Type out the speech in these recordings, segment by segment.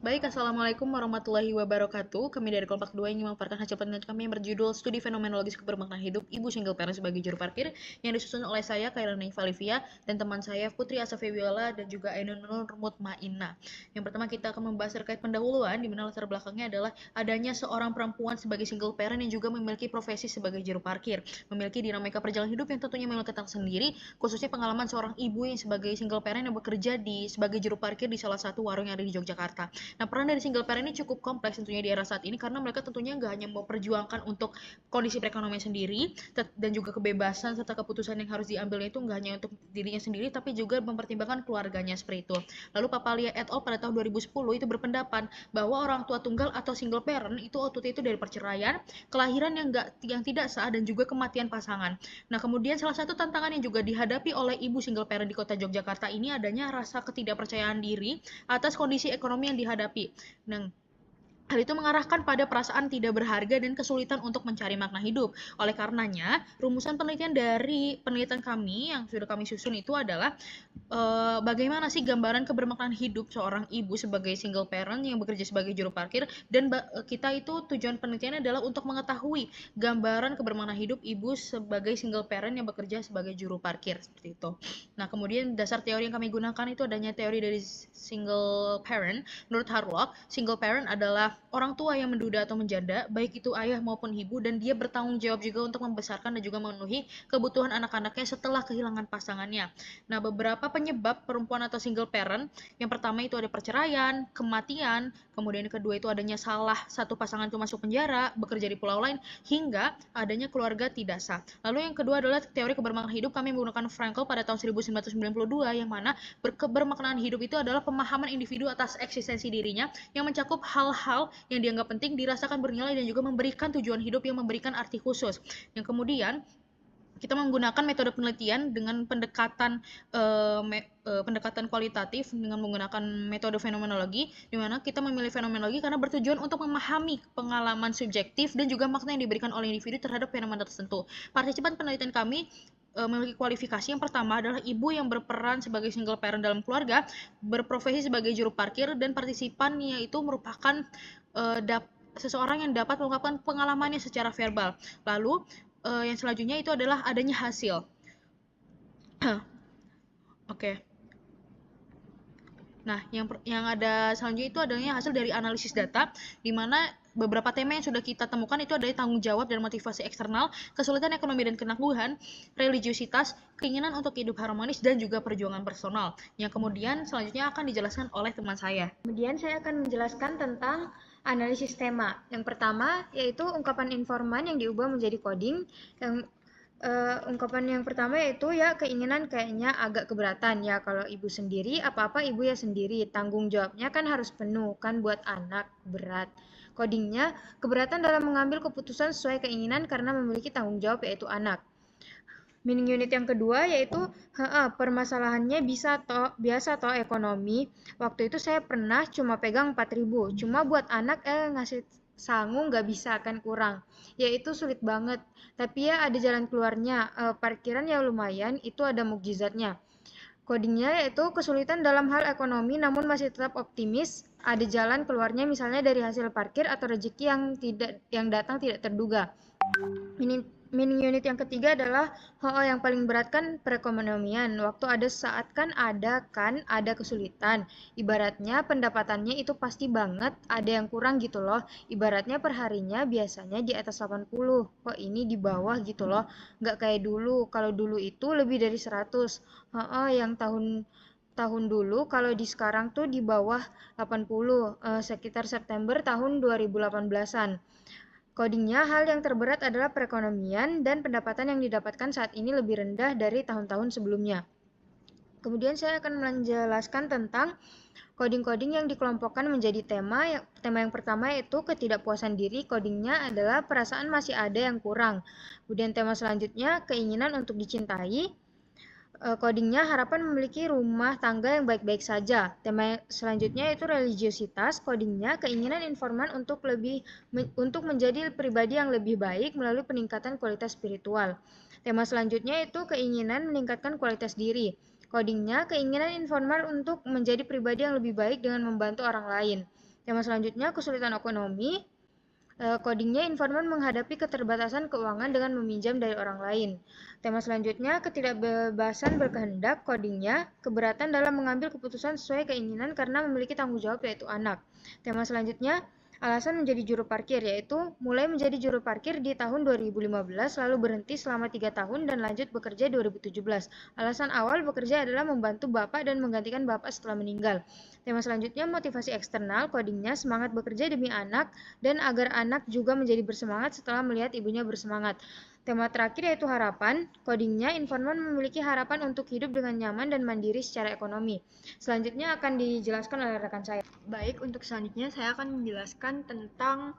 Baik, Assalamualaikum warahmatullahi wabarakatuh. Kami dari Kelompok 2 ingin memaparkan hasil penelitian kami yang berjudul Studi Fenomenologis Kebermaknaan Hidup Ibu Single Parent sebagai Juru Parkir yang disusun oleh saya, Kairani Valivia, dan teman saya Putri Asa Febiola dan juga Ainun Nur Mutmainah. Yang pertama kita akan membahas terkait pendahuluan, di mana latar belakangnya adalah adanya seorang perempuan sebagai single parent yang juga memiliki profesi sebagai juru parkir, memiliki dinamika perjalanan hidup yang tentunya memiliki tantangan sendiri, khususnya pengalaman seorang ibu yang sebagai single parent yang bekerja sebagai juru parkir di salah satu warung yang ada di Yogyakarta. Nah, peran dari single parent ini cukup kompleks tentunya di era saat ini karena mereka tentunya nggak hanya mau perjuangkan untuk kondisi perekonomian sendiri dan juga kebebasan serta keputusan yang harus diambilnya itu nggak hanya untuk dirinya sendiri tapi juga mempertimbangkan keluarganya seperti itu. Lalu Papalia et al. Pada tahun 2010 itu berpendapat bahwa orang tua tunggal atau single parent itu outputnya itu dari perceraian, kelahiran yang tidak sah dan juga kematian pasangan. Nah, kemudian salah satu tantangan yang juga dihadapi oleh ibu single parent di kota Yogyakarta ini adanya rasa ketidakpercayaan diri atas kondisi ekonomi yang dihadapi. Nah, hal itu mengarahkan pada perasaan tidak berharga dan kesulitan untuk mencari makna hidup. Oleh karenanya, rumusan penelitian dari penelitian kami yang sudah kami susun itu adalah bagaimana sih gambaran kebermaknaan hidup seorang ibu sebagai single parent yang bekerja sebagai juru parkir, dan kita itu tujuan penelitiannya adalah untuk mengetahui gambaran kebermaknaan hidup ibu sebagai single parent yang bekerja sebagai juru parkir seperti itu. Nah, kemudian dasar teori yang kami gunakan itu adanya teori dari single parent. Menurut Harlock, single parent adalah orang tua yang menduda atau menjanda, baik itu ayah maupun ibu, dan dia bertanggung jawab juga untuk membesarkan dan juga memenuhi kebutuhan anak-anaknya setelah kehilangan pasangannya. Nah, beberapa penyebab perempuan atau single parent, yang pertama itu ada perceraian, kematian, kemudian yang kedua itu adanya salah satu pasangan itu masuk penjara, bekerja di pulau lain, hingga adanya keluarga tidak sah. Lalu yang kedua adalah teori kebermaknaan hidup. Kami menggunakan Frankl pada tahun 1992, yang mana kebermaknaan hidup itu adalah pemahaman individu atas eksistensi dirinya yang mencakup hal-hal yang dianggap penting, dirasakan bernilai, dan juga memberikan tujuan hidup yang memberikan arti khusus. Yang kemudian kita menggunakan metode penelitian dengan pendekatan kualitatif dengan menggunakan metode fenomenologi, di mana kita memilih fenomenologi karena bertujuan untuk memahami pengalaman subjektif dan juga makna yang diberikan oleh individu terhadap fenomena tertentu. Partisipan penelitian kami memiliki kualifikasi. Yang pertama adalah ibu yang berperan sebagai single parent dalam keluarga, berprofesi sebagai juru parkir, dan partisipannya itu merupakan seseorang yang dapat mengungkapkan pengalamannya secara verbal. Lalu yang selanjutnya itu adalah adanya hasil. Oke. Nah, yang ada selanjutnya itu adanya hasil dari analisis data, di mana beberapa tema yang sudah kita temukan itu adalah tanggung jawab dan motivasi eksternal, kesulitan ekonomi dan ketangguhan, religiusitas, keinginan untuk hidup harmonis, dan juga perjuangan personal. Yang kemudian selanjutnya akan dijelaskan oleh teman saya. Kemudian saya akan menjelaskan tentang analisis tema. Yang pertama yaitu ungkapan informan yang diubah menjadi coding. Ungkapan yang pertama yaitu ya keinginan kayaknya agak keberatan ya kalau ibu sendiri apa-apa ibu ya sendiri, tanggung jawabnya kan harus penuh kan buat anak berat. Codingnya keberatan dalam mengambil keputusan sesuai keinginan karena memiliki tanggung jawab yaitu anak. Meaning unit yang kedua yaitu permasalahannya biasa toh ekonomi. Waktu itu saya pernah cuma pegang 4.000, cuma buat anak ngasih sangu nggak bisa kan kurang. Yaitu sulit banget. Tapi ya ada jalan keluarnya. Parkiran ya lumayan, itu ada mukjizatnya. Codingnya yaitu kesulitan dalam hal ekonomi namun masih tetap optimis. Ada jalan keluarnya misalnya dari hasil parkir atau rezeki yang datang tidak terduga. Meaning unit yang ketiga adalah yang paling berat kan perekonomian. Waktu ada saat ada kesulitan. Ibaratnya pendapatannya itu pasti banget ada yang kurang gitu loh. Ibaratnya perharinya biasanya di atas 80. Kok ini di bawah gitu loh. Nggak kayak dulu. Kalau dulu itu lebih dari 100. Yang tahun dulu kalau di sekarang tuh di bawah 80, sekitar September tahun 2018-an. Codingnya, hal yang terberat adalah perekonomian dan pendapatan yang didapatkan saat ini lebih rendah dari tahun-tahun sebelumnya. Kemudian saya akan menjelaskan tentang coding-coding yang dikelompokkan menjadi tema. Tema yang pertama yaitu ketidakpuasan diri, codingnya adalah perasaan masih ada yang kurang. Kemudian tema selanjutnya keinginan untuk dicintai, codingnya harapan memiliki rumah tangga yang baik-baik saja. Tema selanjutnya itu religiositas, codingnya keinginan informan untuk menjadi pribadi yang lebih baik melalui peningkatan kualitas spiritual. Tema selanjutnya itu keinginan meningkatkan kualitas diri. Codingnya keinginan informal untuk menjadi pribadi yang lebih baik dengan membantu orang lain. Tema selanjutnya, kesulitan ekonomi. Codingnya, informan menghadapi keterbatasan keuangan dengan meminjam dari orang lain. Tema selanjutnya, ketidakbebasan berkehendak. Codingnya, keberatan dalam mengambil keputusan sesuai keinginan karena memiliki tanggung jawab yaitu anak. Tema selanjutnya, alasan menjadi juru parkir, yaitu mulai menjadi juru parkir di tahun 2015, lalu berhenti selama 3 tahun dan lanjut bekerja 2017. Alasan awal bekerja adalah membantu bapak dan menggantikan bapak setelah meninggal. Tema selanjutnya, motivasi eksternal. Codingnya, semangat bekerja demi anak dan agar anak juga menjadi bersemangat setelah melihat ibunya bersemangat. Tema terakhir yaitu harapan. Codingnya, informan memiliki harapan untuk hidup dengan nyaman dan mandiri secara ekonomi. Selanjutnya akan dijelaskan oleh rekan saya. Baik, untuk selanjutnya saya akan menjelaskan tentang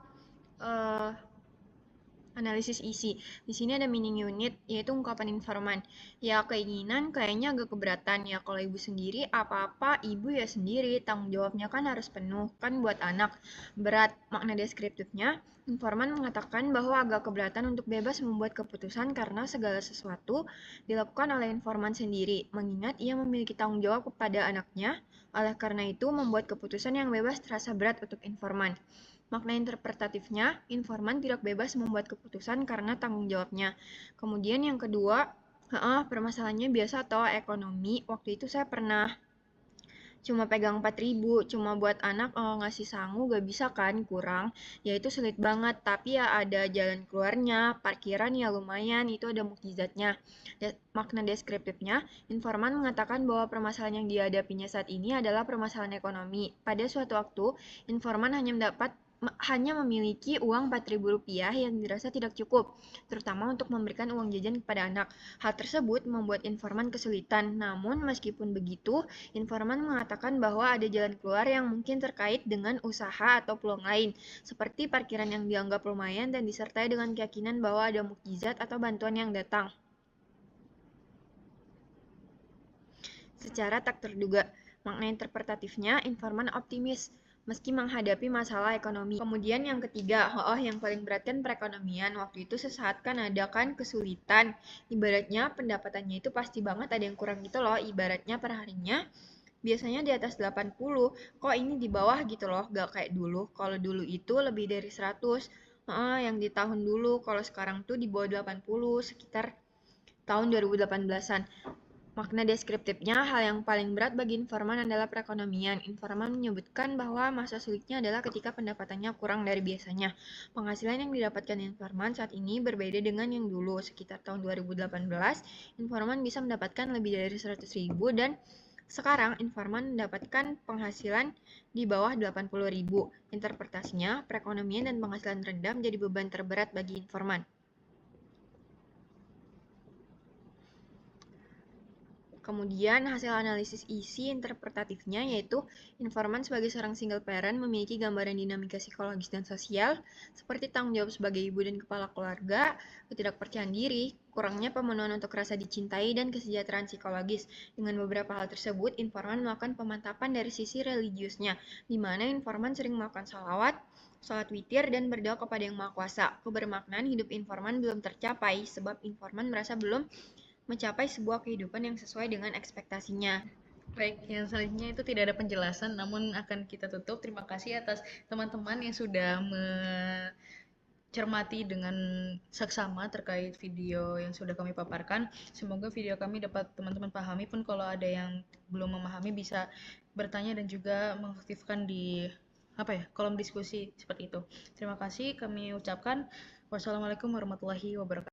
analisis isi. Di sini ada meaning unit, yaitu ungkapan informan. Ya, keinginan kayaknya agak keberatan. Ya, kalau ibu sendiri, apa-apa ibu ya sendiri. Tanggung jawabnya kan harus penuh, kan buat anak. Berat. Makna deskriptifnya, informan mengatakan bahwa agak keberatan untuk bebas membuat keputusan karena segala sesuatu dilakukan oleh informan sendiri, mengingat ia memiliki tanggung jawab kepada anaknya. Oleh karena itu, membuat keputusan yang bebas terasa berat untuk informan. Makna interpretatifnya, informan tidak bebas membuat keputusan karena tanggung jawabnya. Kemudian yang kedua, permasalahannya biasa atau ekonomi. Waktu itu saya pernah cuma pegang 4.000, cuma buat anak ngasih sangu gak bisa kan, kurang. Ya itu sulit banget, tapi ya ada jalan keluarnya, parkiran ya lumayan, itu ada mukjizatnya. Makna deskriptifnya, informan mengatakan bahwa permasalahan yang dihadapinya saat ini adalah permasalahan ekonomi. Pada suatu waktu, informan hanya memiliki uang Rp4.000 yang dirasa tidak cukup, terutama untuk memberikan uang jajan kepada anak. Hal tersebut membuat informan kesulitan. Namun, meskipun begitu, informan mengatakan bahwa ada jalan keluar yang mungkin terkait dengan usaha atau peluang lain, seperti parkiran yang dianggap lumayan dan disertai dengan keyakinan bahwa ada mukjizat atau bantuan yang datang secara tak terduga. Makna interpretatifnya, informan optimis meski menghadapi masalah ekonomi. Kemudian yang ketiga, yang paling berat kan perekonomian. Waktu itu sesaat kan ada kan kesulitan. Ibaratnya pendapatannya itu pasti banget ada yang kurang gitu loh. Ibaratnya perharinya biasanya di atas 80. Kok ini di bawah gitu loh, gak kayak dulu. Kalau dulu itu lebih dari 100. Yang di tahun dulu, kalau sekarang tuh di bawah 80, sekitar tahun 2018-an. Makna deskriptifnya, hal yang paling berat bagi informan adalah perekonomian. Informan menyebutkan bahwa masa sulitnya adalah ketika pendapatannya kurang dari biasanya. Penghasilan yang didapatkan informan saat ini berbeda dengan yang dulu. Sekitar tahun 2018, informan bisa mendapatkan lebih dari 100.000 dan sekarang informan mendapatkan penghasilan di bawah 80.000. Interpretasinya, perekonomian dan penghasilan rendah menjadi beban terberat bagi informan. Kemudian hasil analisis isi interpretatifnya yaitu informan sebagai seorang single parent memiliki gambaran dinamika psikologis dan sosial seperti tanggung jawab sebagai ibu dan kepala keluarga, ketidakpercayaan diri, kurangnya pemenuhan untuk rasa dicintai, dan kesejahteraan psikologis. Dengan beberapa hal tersebut, informan melakukan pemantapan dari sisi religiusnya, di mana informan sering melakukan salawat, sholat witir, dan berdoa kepada Yang Maha Kuasa. Kebermaknaan hidup informan belum tercapai sebab informan merasa belum mencapai sebuah kehidupan yang sesuai dengan ekspektasinya. Baik, yang selanjutnya itu tidak ada penjelasan, namun akan kita tutup. Terima kasih atas teman-teman yang sudah mencermati dengan seksama terkait video yang sudah kami paparkan. Semoga video kami dapat teman-teman pahami, pun kalau ada yang belum memahami bisa bertanya dan juga mengaktifkan di kolom diskusi seperti itu. Terima kasih, kami ucapkan wassalamualaikum warahmatullahi wabarakatuh.